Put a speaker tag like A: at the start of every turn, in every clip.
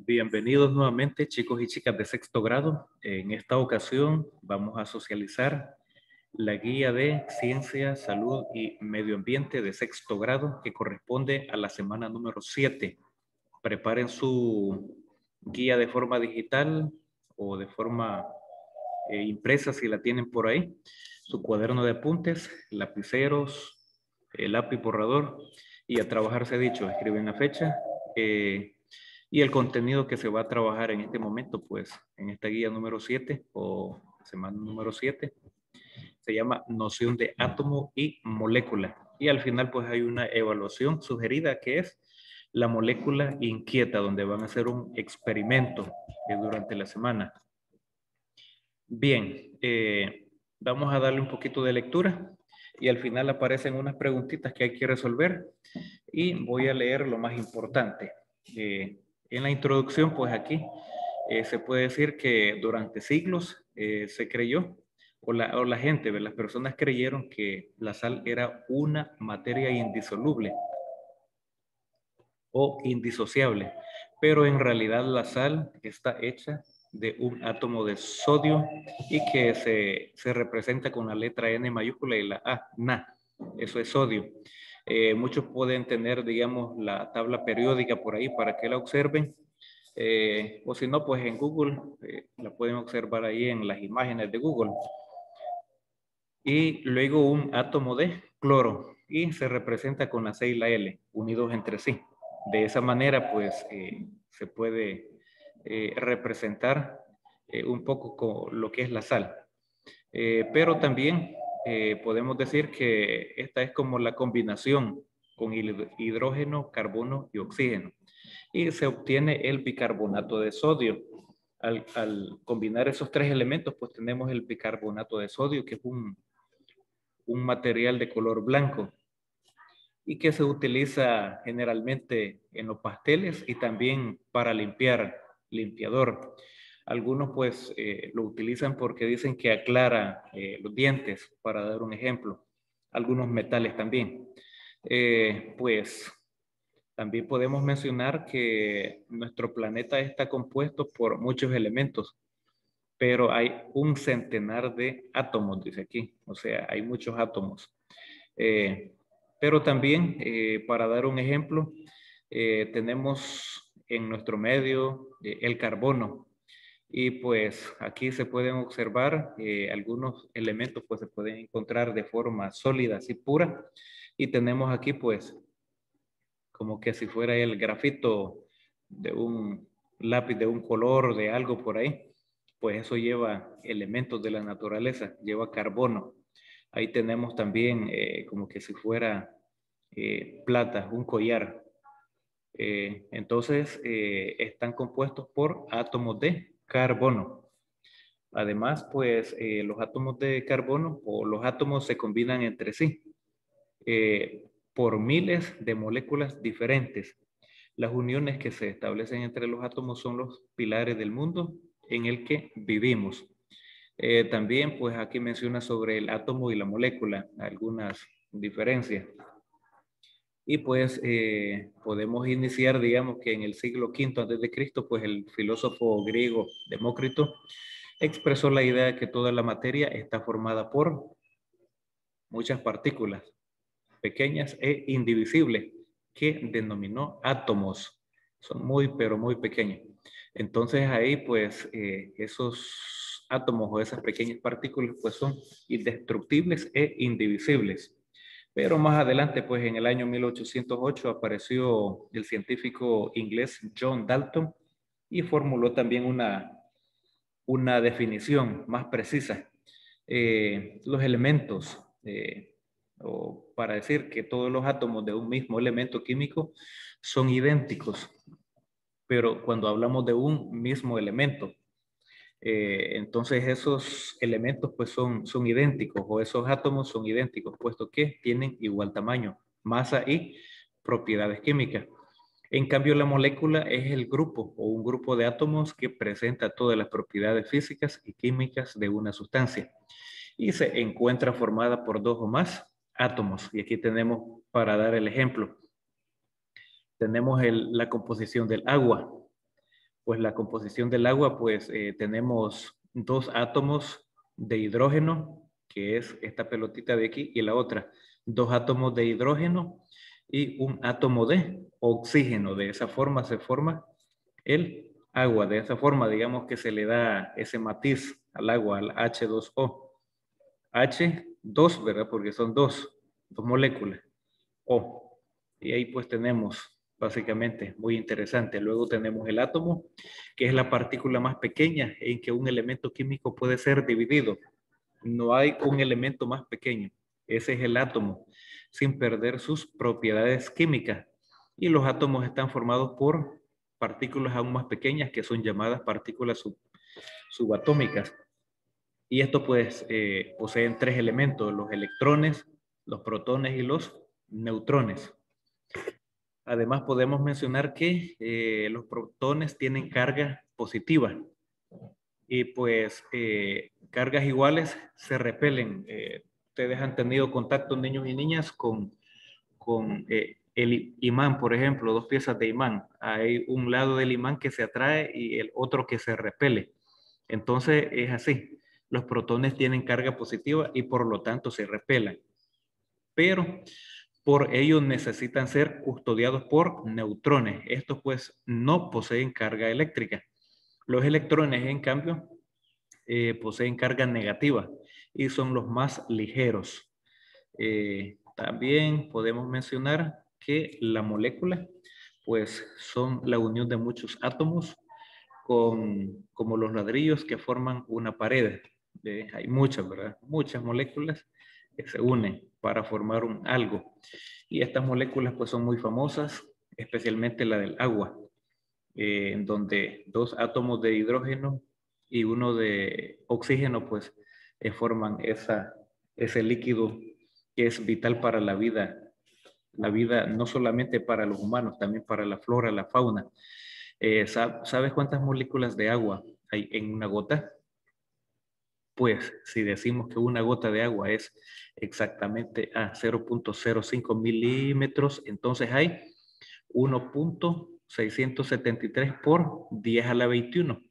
A: Bienvenidos nuevamente, chicos y chicas de sexto grado. En esta ocasión vamos a socializar la guía de Ciencia, Salud y Medio Ambiente de sexto grado que corresponde a la semana número 7. Preparen su guía de forma digital o de forma impresa si la tienen por ahí, su cuaderno de apuntes, lapiceros, el lápiz borrador y a trabajar se ha dicho, escriben la fecha y el contenido que se va a trabajar en este momento, pues en esta guía número 7 o semana número 7 se llama noción de átomo y molécula. Y al final pues hay una evaluación sugerida que es la molécula inquieta, donde van a hacer un experimento durante la semana. Bien, vamos a darle un poquito de lectura y al final aparecen unas preguntitas que hay que resolver y voy a leer lo más importante. En la introducción, pues aquí se puede decir que durante siglos se creyó, o la gente, las personas creyeron que la sal era una materia indisoluble o indisociable, pero en realidad la sal está hecha de un átomo de sodio y que se representa con la letra N mayúscula y la A, Na, eso es sodio. Muchos pueden tener, digamos, la tabla periódica por ahí para que la observen, o si no, pues en Google, la pueden observar ahí en las imágenes de Google. Y luego un átomo de cloro y se representa con la C y la L unidos entre sí. De esa manera, pues, se puede representar un poco con lo que es la sal. Pero también podemos decir que esta es como la combinación con hidrógeno, carbono y oxígeno. Y se obtiene el bicarbonato de sodio. Al combinar esos tres elementos, pues tenemos el bicarbonato de sodio, que es un material de color blanco y que se utiliza generalmente en los pasteles y también para limpiador. Algunos pues lo utilizan porque dicen que aclara los dientes, para dar un ejemplo. Algunos metales también. Pues también podemos mencionar que nuestro planeta está compuesto por muchos elementos, pero hay un centenar de átomos, dice aquí. O sea, hay muchos átomos. Pero también, para dar un ejemplo, tenemos en nuestro medio el carbono. Y pues aquí se pueden observar algunos elementos, pues se pueden encontrar de forma sólida, así pura. Y tenemos aquí pues como que si fuera el grafito de un lápiz de un color, de algo por ahí, pues eso lleva elementos de la naturaleza, lleva carbono. Ahí tenemos también como que si fuera plata, un collar. Entonces están compuestos por átomos de carbono. Además, pues los átomos de carbono o los átomos se combinan entre sí por miles de moléculas diferentes. Las uniones que se establecen entre los átomos son los pilares del mundo en el que vivimos. También, pues aquí menciona sobre el átomo y la molécula, algunas diferencias. Y pues podemos iniciar, digamos que en el siglo V antes de Cristo, pues el filósofo griego Demócrito expresó la idea de que toda la materia está formada por muchas partículas pequeñas e indivisibles que denominó átomos. Son muy, pero muy pequeños. Entonces ahí pues esos átomos o esas pequeñas partículas pues son indestructibles e indivisibles. Pero más adelante pues en el año 1808 apareció el científico inglés John Dalton y formuló también una definición más precisa. Los elementos, o para decir que todos los átomos de un mismo elemento químico son idénticos, pero cuando hablamos de un mismo elemento, entonces esos elementos pues son idénticos o esos átomos son idénticos, puesto que tienen igual tamaño, masa y propiedades químicas. En cambio, la molécula es el grupo o un grupo de átomos que presenta todas las propiedades físicas y químicas de una sustancia y se encuentra formada por dos o más átomos. Y aquí tenemos, para dar el ejemplo, tenemos la composición del agua. Pues la composición del agua, pues tenemos 2 átomos de hidrógeno, que es esta pelotita de aquí, y la otra, 2 átomos de hidrógeno y un átomo de oxígeno. De esa forma se forma el agua. De esa forma, digamos que se le da ese matiz al agua, al H2O. H2, ¿verdad? Porque son dos moléculas. O. Y ahí pues tenemos, básicamente, muy interesante. Luego tenemos el átomo, que es la partícula más pequeña en que un elemento químico puede ser dividido. No hay un elemento más pequeño. Ese es el átomo, sin perder sus propiedades químicas. Y los átomos están formados por partículas aún más pequeñas, que son llamadas partículas subatómicas. Y esto pues poseen 3 elementos: los electrones, los protones y los neutrones. Además podemos mencionar que los protones tienen carga positiva y pues cargas iguales se repelen. Ustedes han tenido contacto, niños y niñas, con el imán, por ejemplo, 2 piezas de imán. Hay un lado del imán que se atrae y el otro que se repele. Entonces es así. Los protones tienen carga positiva y por lo tanto se repelan. Pero por ello necesitan ser custodiados por neutrones. Estos pues no poseen carga eléctrica. Los electrones, en cambio, poseen carga negativa y son los más ligeros. También podemos mencionar que la molécula pues son la unión de muchos átomos como los ladrillos que forman una pared. Hay muchas, ¿verdad? Muchas moléculas que se unen para formar un algo. Y estas moléculas pues son muy famosas, especialmente la del agua, en donde 2 átomos de hidrógeno y uno de oxígeno pues forman ese líquido que es vital para la vida no solamente para los humanos, también para la flora, la fauna. ¿Sabes cuántas moléculas de agua hay en una gota? Pues si decimos que una gota de agua es exactamente a 0.05 milímetros, entonces hay 1.673 por 10 a la 21.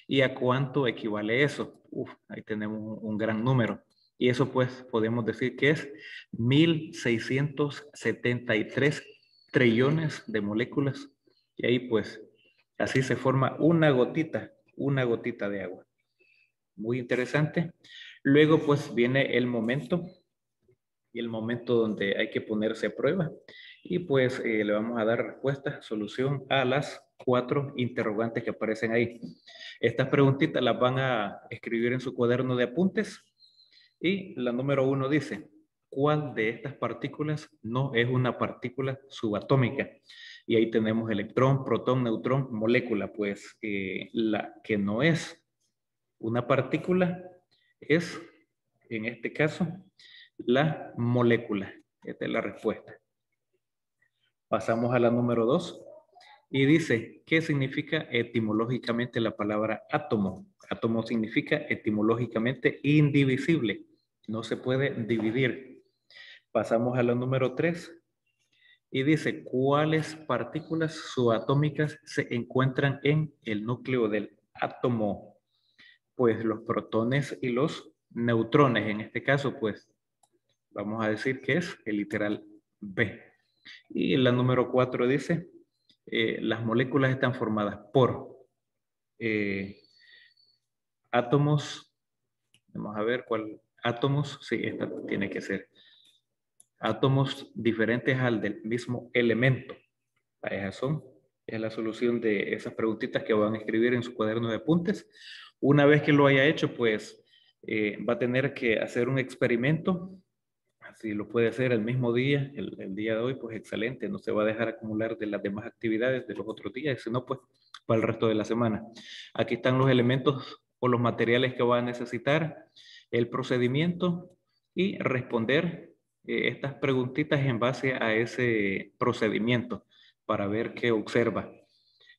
A: ¿Y a cuánto equivale eso? Ahí tenemos un gran número. Y eso pues podemos decir que es 1.673 trillones de moléculas. Y ahí pues así se forma una gotita de agua. Muy interesante. Luego pues viene el momento donde hay que ponerse a prueba y pues le vamos a dar respuesta, solución a las 4 interrogantes que aparecen ahí. Estas preguntitas las van a escribir en su cuaderno de apuntes y la número 1 dice: ¿cuál de estas partículas no es una partícula subatómica? Y ahí tenemos electrón, protón, neutrón, molécula. Pues la que no es una partícula es, en este caso, la molécula. Esta es la respuesta. Pasamos a la número 2 y dice: ¿qué significa etimológicamente la palabra átomo? Átomo significa etimológicamente indivisible, no se puede dividir. Pasamos a la número 3 y dice: ¿cuáles partículas subatómicas se encuentran en el núcleo del átomo? Pues los protones y los neutrones. En este caso, pues vamos a decir que es el literal B. Y la número 4 dice: las moléculas están formadas por átomos. Vamos a ver cuál. Átomos, sí, esta tiene que ser. Átomos diferentes al del mismo elemento. Esas son. Es la solución de esas preguntitas que van a escribir en su cuaderno de apuntes. Una vez que lo haya hecho, pues va a tener que hacer un experimento. Si lo puede hacer el mismo día, el día de hoy, pues excelente. No se va a dejar acumular de las demás actividades de los otros días, sino pues para el resto de la semana. Aquí están los elementos o los materiales que va a necesitar, el procedimiento y responder estas preguntitas en base a ese procedimiento para ver qué observa.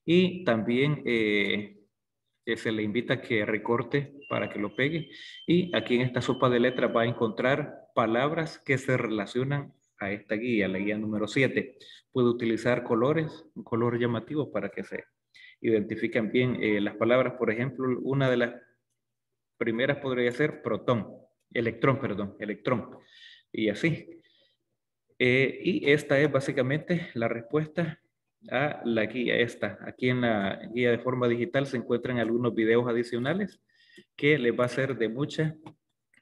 A: Y también se le invita a que recorte para que lo pegue. Y aquí en esta sopa de letras va a encontrar palabras que se relacionan a esta guía, la guía número 7. Puede utilizar colores, un color llamativo para que se identifican bien las palabras. Por ejemplo, una de las primeras podría ser electrón, perdón, electrón. Y así. Y esta es básicamente la respuesta a la guía esta. Aquí en la guía de forma digital se encuentran algunos videos adicionales que les va a ser de mucha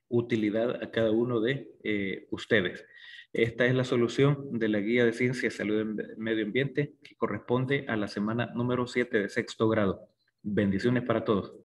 A: utilidad a cada uno de ustedes. Esta es la solución de la guía de ciencia, salud y medio ambiente que corresponde a la semana número 7 de sexto grado. Bendiciones para todos.